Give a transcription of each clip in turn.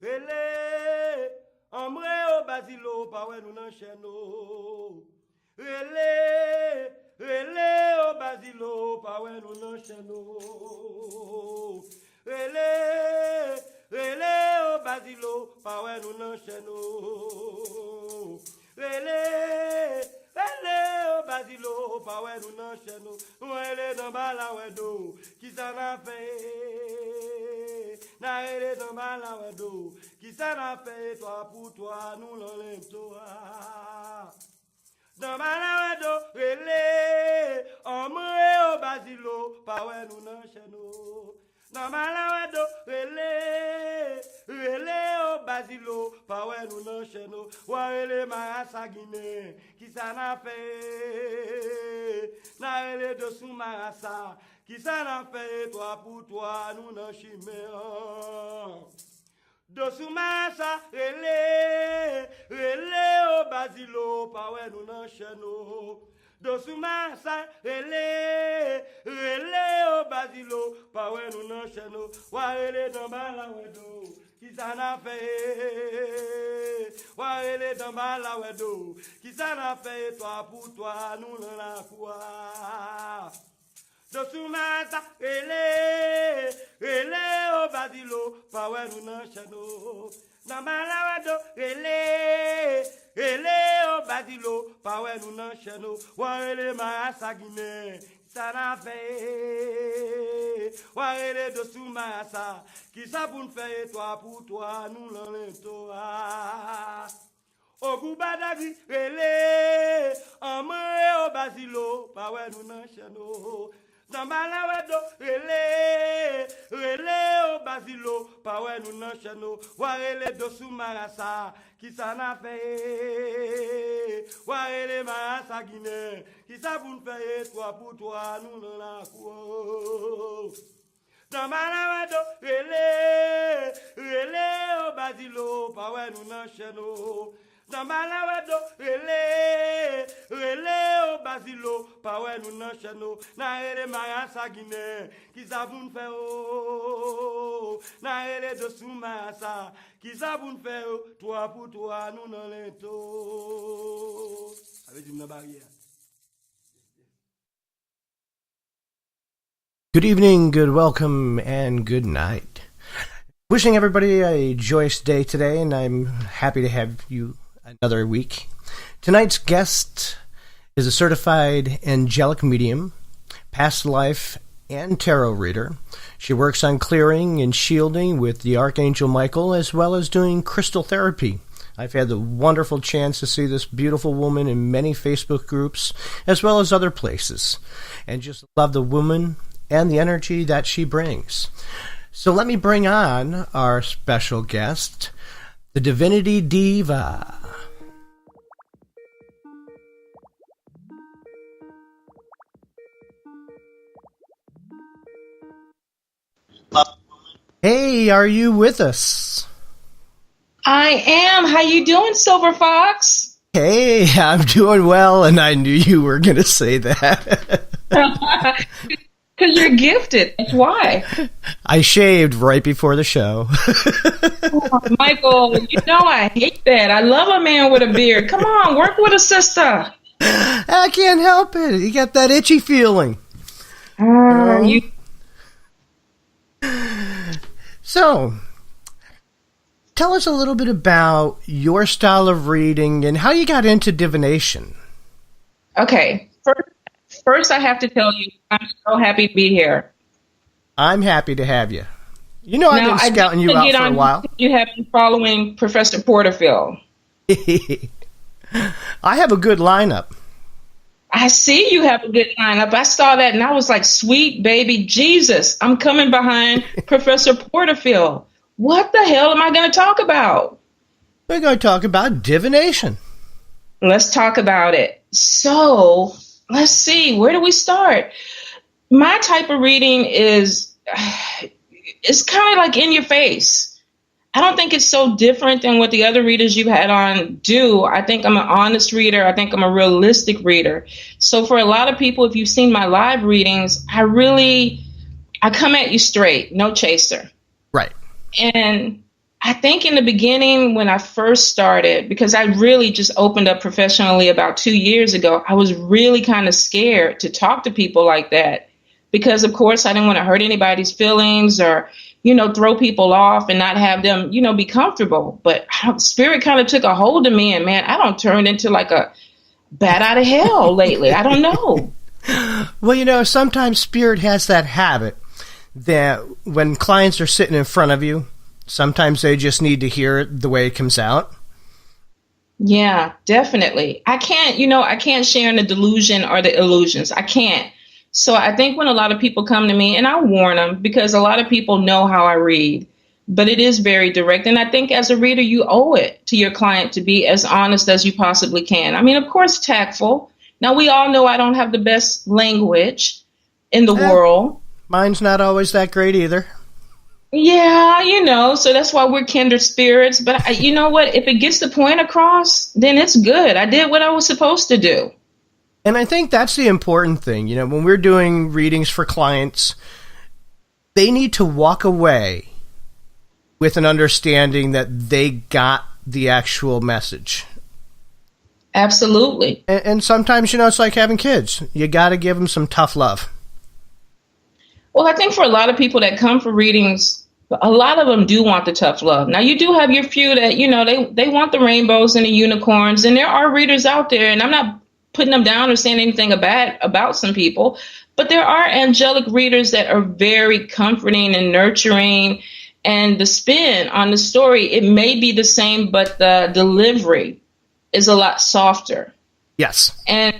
Rele, amre o basilo, pawe nou nan cheno. Rele o basilo, pawe nou nan cheno. Rele o basilo, pawe nou nan cheno. Rele o basilo, pawe nou nan cheno. Rele dans bala wedo, qui s'en a fait. Na rele dans bala wedo, qui s'en a fait. Toi pour toi, nous l'enlève toi. Dans bala wedo, rele, omre o basilo, pawe nou nan cheno. Dans bala wedo, rele o basilo, pawe nou nan cheno. Wa rele marasa Guinée, qui s'en a fait. Na rele de sous marasa, qui s'en a fait. Toi pour toi, nous nan chimé. De sous marasa, rele o basilo, pawe nou nan cheno. De sous marasa, rele o basilo, pawe nou nan cheno. Wa rele dans bala wedo, qui s'en a fait. Wa rele dans bala wedo, qui s'en a fait. Toi pour toi, nous n'en la quoi. De sous marasa, rele o basilo, pawe nou nan cheno. Dans bala wedo, rele o basilo, pawe nou nan cheno. Wa rele marasa Guinée, ça n'a fait. Wa rele de sous marasa, qui ça pour nous faire. Toi pour toi, nous l'enlève toi. Au gouba d'agri, rele, amre o basilo, pawe nou nan cheno. Dans bala wedo, rele o basilo, pawe nou nan cheno. Wa rele de sous marasa, qui s'en a fait. Wa rele marasa Guinée, qui ça pour nous faire. Toi pour toi, nous n'en la quoi. Dans bala wedo, rele o basilo, pawe nou nan cheno. Dans bala wedo, rele o basilo, pawe nou nan cheno. Na rele marasa Guinée, qui ça pour nous faire. Na rele de sous marasa, qui ça pour nous faire. Toi pour toi, nous n'en lento. Avec une barrière. Good evening, good welcome, and good night. Wishing everybody a joyous day today, and I'm happy to have you another week. Tonight's guest is a certified angelic medium, past life, and tarot reader. She works on clearing and shielding with the Archangel Michael, as well as doing crystal therapy. I've had the wonderful chance to see this beautiful woman in many Facebook groups, as well as other places, and just love the woman and the energy that she brings. So let me bring on our special guest, the Divinity Diva. Hey, are you with us? I am. How you doing, Silver Fox? Hey, I'm doing well, and I knew you were going to say that. Because you're gifted. That's why. I shaved right before the show. Oh, Michael, you know I hate that. I love a man with a beard. Come on, work with a sister. I can't help it. You got that itchy feeling. So, tell us a little bit about your style of reading and how you got into divination. Okay. First, I have to tell you, I'm so happy to be here. I'm happy to have you. You know, I've been scouting you out for a while. You have been following Professor Porterfield. I have a good lineup. I see you have a good lineup. I saw that and I was like, sweet baby Jesus, I'm coming behind Professor Porterfield. What the hell am I going to talk about? We're going to talk about divination. Let's talk about it. So, let's see. Where do we start? My type of reading is, it's kind of like in your face. I don't think it's so different than what the other readers you've had on do. I think I'm an honest reader. I think I'm a realistic reader. So for a lot of people, if you've seen my live readings, I come at you straight, no chaser. Right. And I think in the beginning, when I first started, because I really just opened up professionally about 2 years ago, I was really kind of scared to talk to people like that because, of course, I didn't want to hurt anybody's feelings or, throw people off and not have them, be comfortable. But spirit kind of took a hold of me, and man, I don't turn into like a bat out of hell lately. I don't know. Well, sometimes spirit has that habit that when clients are sitting in front of you, sometimes they just need to hear it the way it comes out. Yeah, definitely. I can't share in the delusion or the illusions. I can't. So I think when a lot of people come to me, and I warn them because a lot of people know how I read, but it is very direct. And I think as a reader, you owe it to your client to be as honest as you possibly can. I mean, of course, tactful. Now, we all know I don't have the best language in the world. Mine's not always that great either. Yeah, so that's why we're kindred spirits. But you know what? If it gets the point across, then it's good. I did what I was supposed to do. And I think that's the important thing. When we're doing readings for clients, they need to walk away with an understanding that they got the actual message. Absolutely. And sometimes, it's like having kids. You got to give them some tough love. Well, I think for a lot of people that come for readings, a lot of them do want the tough love. Now, you do have your few that, they want the rainbows and the unicorns. And there are readers out there, and I'm not putting them down or saying anything about some people, but there are angelic readers that are very comforting and nurturing. And the spin on the story, it may be the same, but the delivery is a lot softer. Yes. And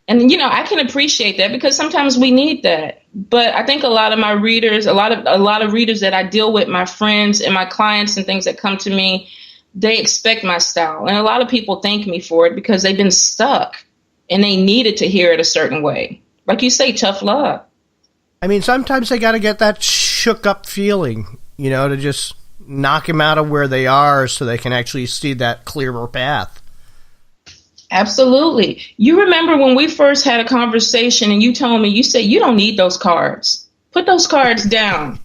I can appreciate that because sometimes we need that. But I think a lot of my readers, a lot of readers that I deal with, my friends and my clients and things that come to me, they expect my style. And a lot of people thank me for it because they've been stuck and they needed to hear it a certain way. Like you say, tough love. I mean, sometimes they got to get that shook up feeling, to just knock them out of where they are so they can actually see that clearer path. Absolutely. You remember when we first had a conversation and you told me, you said, you don't need those cards. Put those cards down.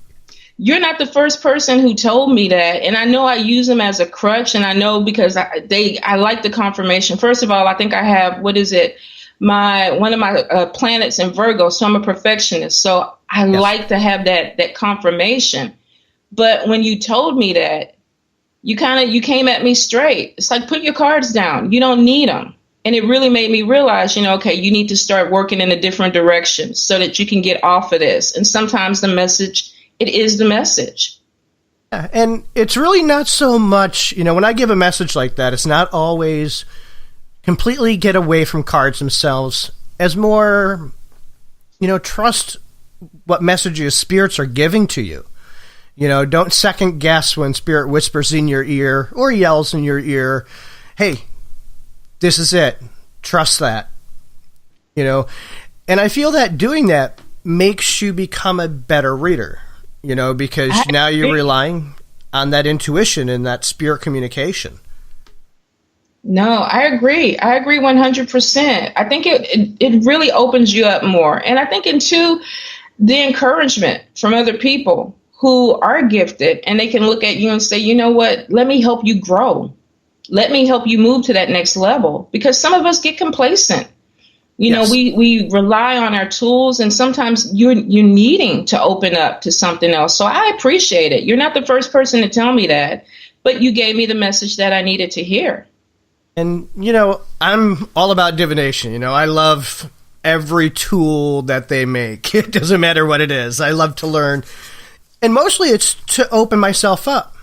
You're not the first person who told me that. And I know I use them as a crutch. And I know because I like the confirmation. First of all, I think I have, one of my planets in Virgo. So I'm a perfectionist. So I like to have that confirmation. But when you told me that, you came at me straight. It's like, put your cards down. You don't need them. And it really made me realize, okay, you need to start working in a different direction so that you can get off of this. And sometimes it is the message. Yeah, and it's really not so much, when I give a message like that, it's not always completely get away from cards themselves, as more, trust what messages spirits are giving to you. Don't second guess when spirit whispers in your ear or yells in your ear, hey, this is it. Trust that. And I feel that doing that makes you become a better reader, because now you're relying on that intuition and that spirit communication. No, I agree. I agree 100%. I think it really opens you up more. And I think into the encouragement from other people who are gifted, and they can look at you and say, you know what, let me help you grow. Let me help you move to that next level. Because some of us get complacent. We rely on our tools, and sometimes you're needing to open up to something else. So I appreciate it. You're not the first person to tell me that, but you gave me the message that I needed to hear. And, I'm all about divination. I love every tool that they make. It doesn't matter what it is. I love to learn. And mostly it's to open myself up.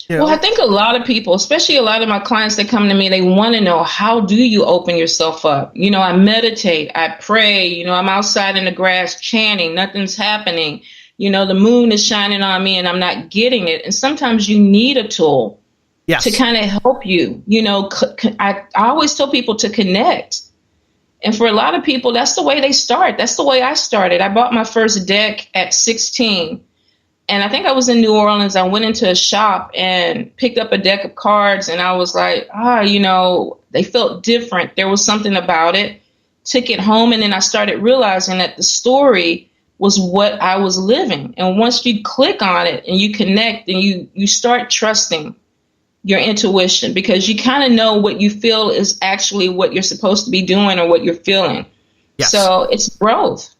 Well, I think a lot of people, especially a lot of my clients that come to me, they want to know, how do you open yourself up? I meditate, I pray, I'm outside in the grass chanting, nothing's happening. The moon is shining on me and I'm not getting it. And sometimes you need a tool to kind of help you. I always tell people to connect. And for a lot of people, that's the way they start. That's the way I started. I bought my first deck at 16. And I think I was in New Orleans. I went into a shop and picked up a deck of cards. And I was like, they felt different. There was something about it. Took it home. And then I started realizing that the story was what I was living. And once you click on it and you connect and you start trusting your intuition, because you kind of know what you feel is actually what you're supposed to be doing or what you're feeling. Yes. So it's growth.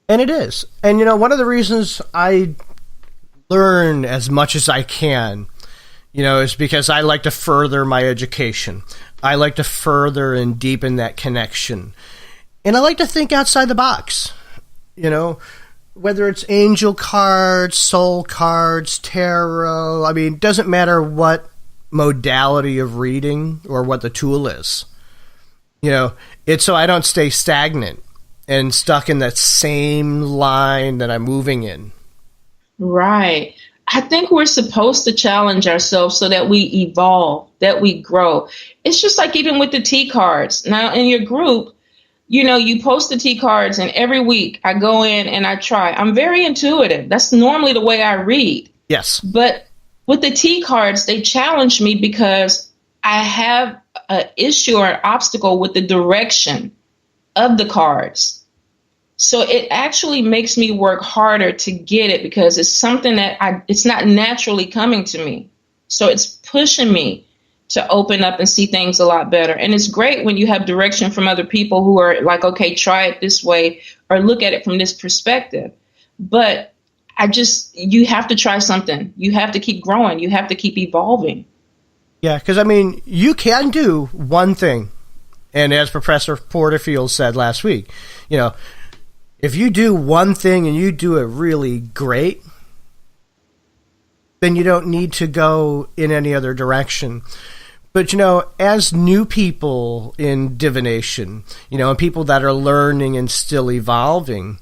And it is. And, one of the reasons I learn as much as I can, is because I like to further my education. I like to further and deepen that connection. And I like to think outside the box, whether it's angel cards, soul cards, tarot. I mean, it doesn't matter what modality of reading or what the tool is. It's so I don't stay stagnant and stuck in that same line that I'm moving in. Right. I think we're supposed to challenge ourselves so that we evolve, that we grow. It's just like even with the T cards. Now in your group, you post the T cards, and every week I go in and I try. I'm very intuitive. That's normally the way I read. Yes. But with the T cards, they challenge me because I have an issue or an obstacle with the direction of the cards. So it actually makes me work harder to get it because it's something that it's not naturally coming to me. So it's pushing me to open up and see things a lot better. And it's great when you have direction from other people who are like, okay, try it this way or look at it from this perspective. But you have to try something. You have to keep growing. You have to keep evolving. Yeah, because, you can do one thing. And as Professor Porterfield said last week, if you do one thing and you do it really great, then you don't need to go in any other direction. But, as new people in divination, and people that are learning and still evolving,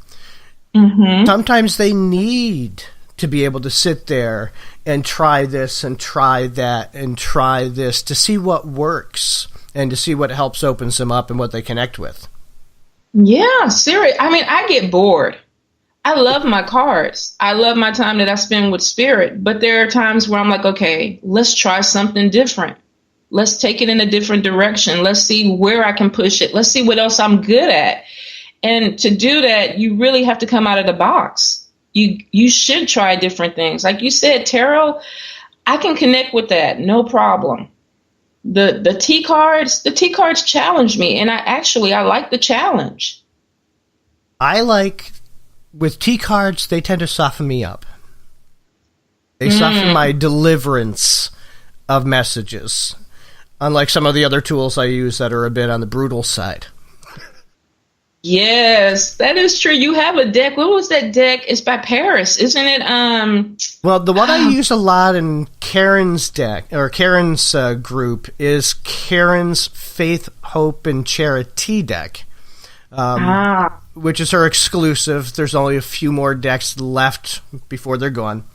sometimes they need to be able to sit there and try this and try that and try this to see what works and to see what helps opens them up and what they connect with. Yeah, serious. I get bored. I love my cards. I love my time that I spend with spirit. But there are times where I'm like, okay, let's try something different. Let's take it in a different direction. Let's see where I can push it. Let's see what else I'm good at. And to do that, you really have to come out of the box. You should try different things. Like you said, tarot, I can connect with that. No problem. The T cards challenge me. And I like the challenge. With T cards, they tend to soften me up. They soften my deliverance of messages. Unlike some of the other tools I use that are a bit on the brutal side. Yes, that is true. You have a deck. What was that deck? It's by Paris, isn't it? Well, the one I use a lot in Karen's deck, or Karen's group, is Karen's Faith, Hope, and Charity deck, which is her exclusive. There's only a few more decks left before they're gone.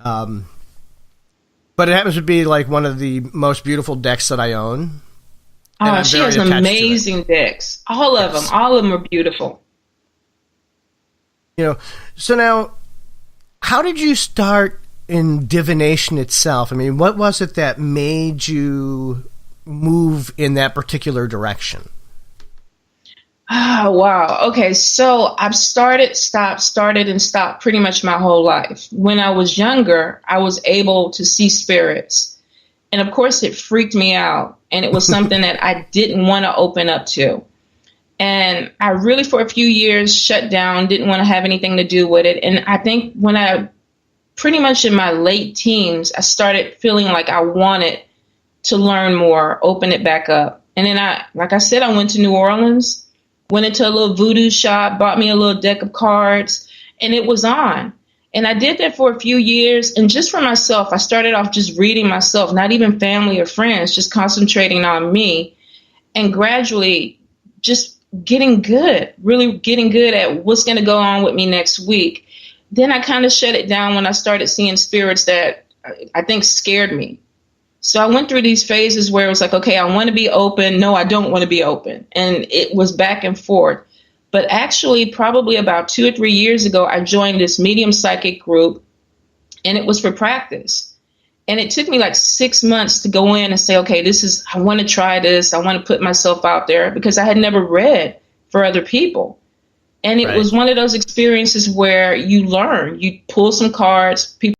But it happens to be like one of the most beautiful decks that I own. Oh, she has amazing decks. All of them are beautiful. So now, how did you start in divination itself? What was it that made you move in that particular direction? Oh, wow. Okay, so I've started and stopped pretty much my whole life. When I was younger, I was able to see spirits. And of course, it freaked me out. And it was something that I didn't want to open up to. And I really, for a few years, shut down, didn't want to have anything to do with it. And I think when I pretty much in my late teens, I started feeling like I wanted to learn more, open it back up. And then like I said, I went to New Orleans, went into a little voodoo shop, bought me a little deck of cards, and it was on. And I did that for a few years. And just for myself, I started off just reading myself, not even family or friends, just concentrating on me and gradually just getting good, really getting good at what's going to go on with me next week. Then I kind of shut it down when I started seeing spirits that I think scared me. So I went through these phases where it was like, okay, I want to be open. No, I don't want to be open. And it was back and forth. But actually, probably about 2 or 3 years ago, I joined this medium psychic group, and it was for practice. And it took me like 6 months to go in and say, okay, I want to try this. I want to put myself out there because I had never read for other people. And it Right. was one of those experiences where you learn, you pull some cards, people